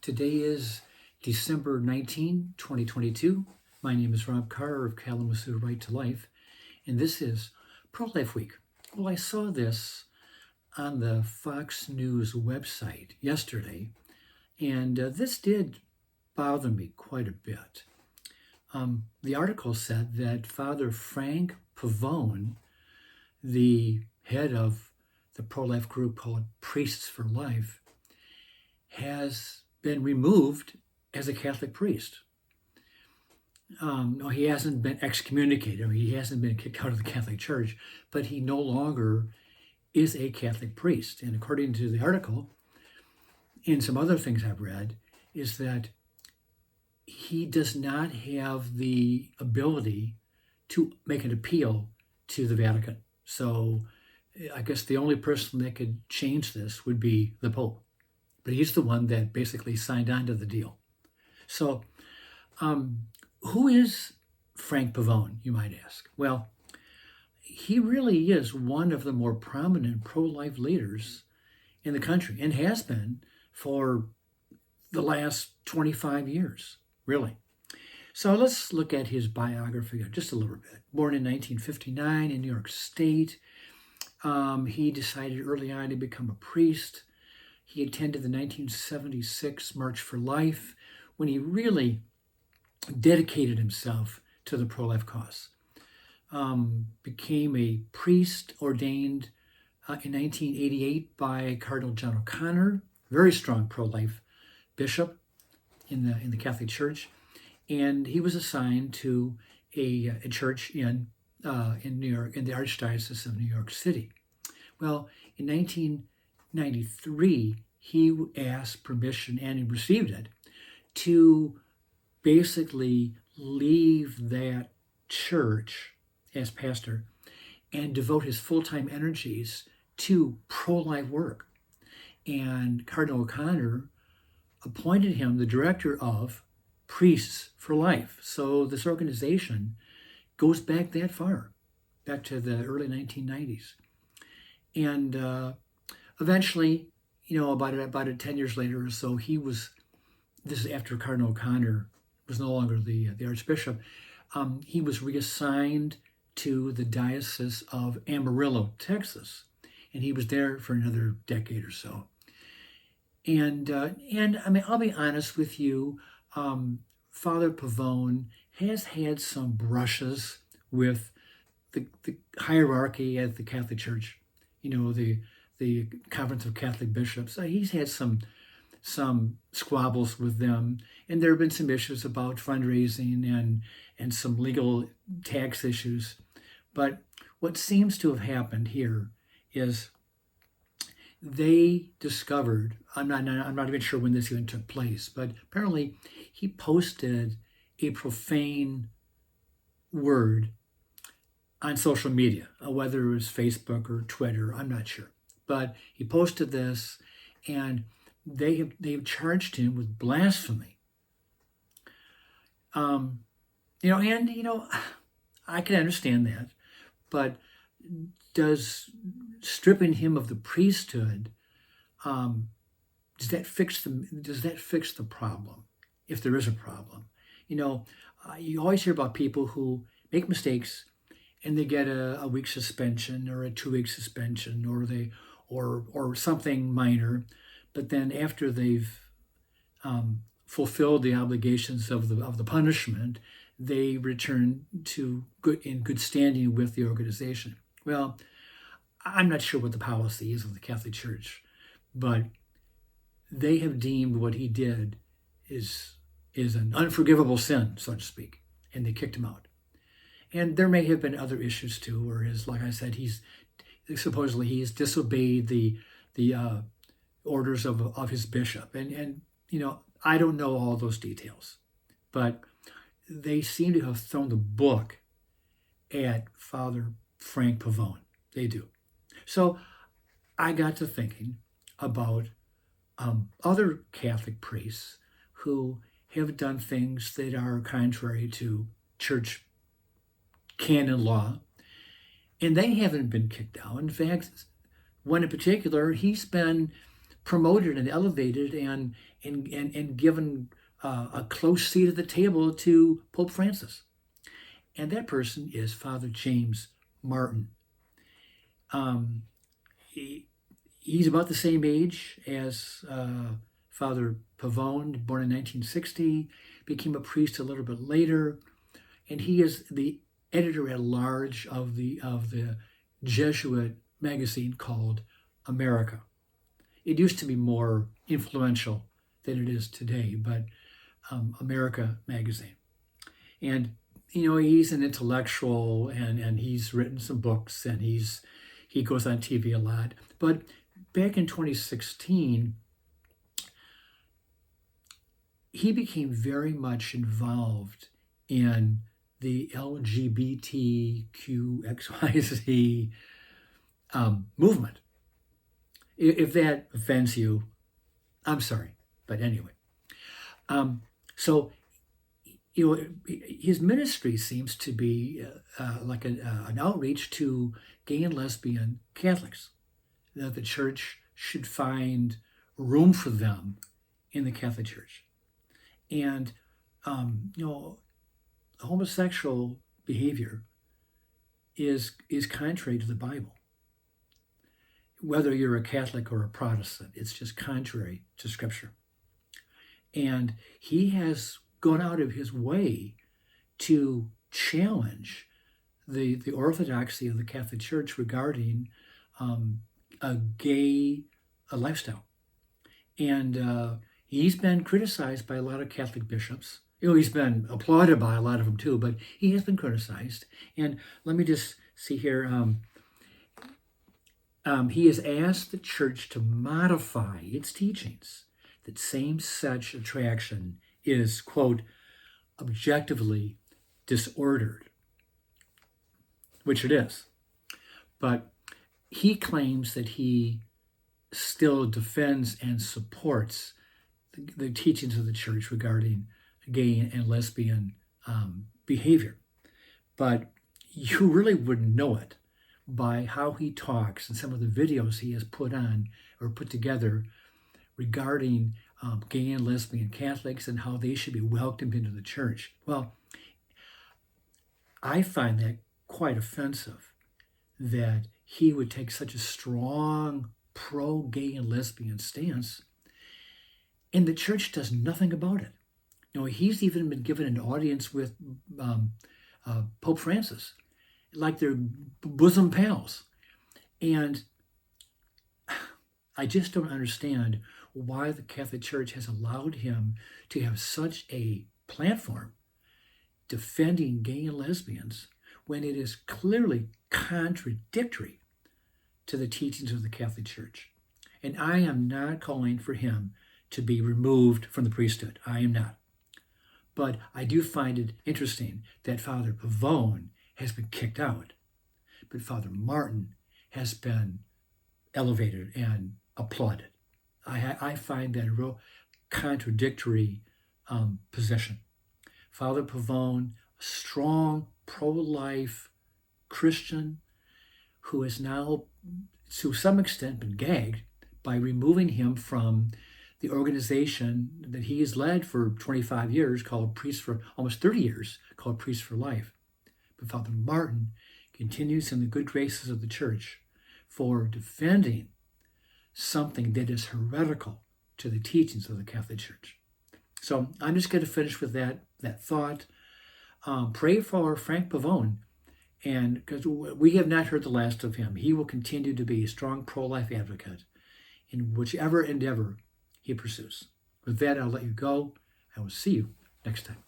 Today is December 19, 2022. My name is Rob Carr of Kalamazoo Right to Life, and this is Pro-Life Week. Well, I saw this on the Fox News website yesterday, and this did bother me quite a bit. The article said that Father Frank Pavone, the head of the pro-life group called Priests for Life, has been removed as a Catholic priest. No, he hasn't been excommunicated. He hasn't been kicked out of the Catholic Church, but he no longer is a Catholic priest. And according to the article, and some other things I've read, is that he does not have the ability to make an appeal to the Vatican. So I guess the only person that could change this would be the Pope. But he's the one that basically signed on to the deal. So who is Frank Pavone, you might ask? Well, he really is one of the more prominent pro-life leaders in the country and has been for the last 25 years, really. So let's look at his biography just a little bit. Born in 1959 in New York State, he decided early on to become a priest. He attended the 1976 March for Life when he really dedicated himself to the pro-life cause. Became a priest ordained in 1988 by Cardinal John O'Connor, very strong pro-life bishop in the Catholic Church, and he was assigned to a church in New York, in the Archdiocese of New York City. Well, in 1993, he asked permission, and he received it, to basically leave that church as pastor and devote his full-time energies to pro-life work. And Cardinal O'Connor appointed him the director of Priests for Life. So this organization goes back that far, back to the early 1990s. And eventually, about 10 years later or so, this is after Cardinal O'Connor was no longer the Archbishop, he was reassigned to the Diocese of Amarillo, Texas. And he was there for another decade or so. And I mean, I'll be honest with you, Father Pavone has had some brushes with the hierarchy at the Catholic Church, the Conference of Catholic Bishops. He's had some squabbles with them, and there have been some issues about fundraising and some legal tax issues. But what seems to have happened here is they discovered, I'm not even sure when this even took place, but apparently he posted a profane word on social media, whether it was Facebook or Twitter, I'm not sure. But he posted this, and they've charged him with blasphemy. I can understand that, but does stripping him of the priesthood, does that fix the problem, if there is a problem? You always hear about people who make mistakes and they get a week suspension or a 2-week suspension, or something minor, but then after they've fulfilled the obligations of the punishment, they return to good standing with the organization. Well, I'm not sure what the policy is of the Catholic Church, but they have deemed what he did is an unforgivable sin, so to speak, and they kicked him out. And there may have been other issues too, where like I said, he's disobeyed the orders of his bishop, and I don't know all those details, but they seem to have thrown the book at Father Frank Pavone. They do. So I got to thinking about other Catholic priests who have done things that are contrary to church canon law, and they haven't been kicked out. In fact, one in particular, he's been promoted and elevated and given a close seat at the table to Pope Francis. And that person is Father James Martin. He's about the same age as Father Pavone, born in 1960, became a priest a little bit later, and he is the editor-at-large of the Jesuit magazine called America. It used to be more influential than it is today, but America magazine. And he's an intellectual, and he's written some books, and he goes on TV a lot. But back in 2016, he became very much involved in the LGBTQXYZ movement. If that offends you, I'm sorry. But anyway, so his ministry seems to be like an outreach to gay and lesbian Catholics, that the church should find room for them in the Catholic Church. And, homosexual behavior is contrary to the Bible. Whether you're a Catholic or a Protestant, it's just contrary to Scripture. And he has gone out of his way to challenge the orthodoxy of the Catholic Church regarding a gay lifestyle. And he's been criticized by a lot of Catholic bishops. He's been applauded by a lot of them too, but he has been criticized. And let me just see here. He has asked the church to modify its teachings that same-sex attraction is, quote, objectively disordered, which it is. But he claims that he still defends and supports the teachings of the church regarding gay and lesbian behavior. But you really wouldn't know it by how he talks and some of the videos he has put on or put together regarding gay and lesbian Catholics and how they should be welcomed into the church. Well, I find that quite offensive, that he would take such a strong pro-gay and lesbian stance, and the church does nothing about it. He's even been given an audience with Pope Francis, like they're bosom pals. And I just don't understand why the Catholic Church has allowed him to have such a platform defending gay and lesbians when it is clearly contradictory to the teachings of the Catholic Church. And I am not calling for him to be removed from the priesthood. I am not. But I do find it interesting that Father Pavone has been kicked out, but Father Martin has been elevated and applauded. I find that a real contradictory position. Father Pavone, a strong pro-life Christian who has now, to some extent, been gagged by removing him from the organization that he has led for 25 years, called Priests for, almost 30 years, called Priests for Life. But Father Martin continues in the good graces of the church for defending something that is heretical to the teachings of the Catholic Church. So I'm just going to finish with that thought. Pray for Frank Pavone, and because we have not heard the last of him. He will continue to be a strong pro-life advocate in whichever endeavor he pursues. With that, I'll let you go. I will see you next time.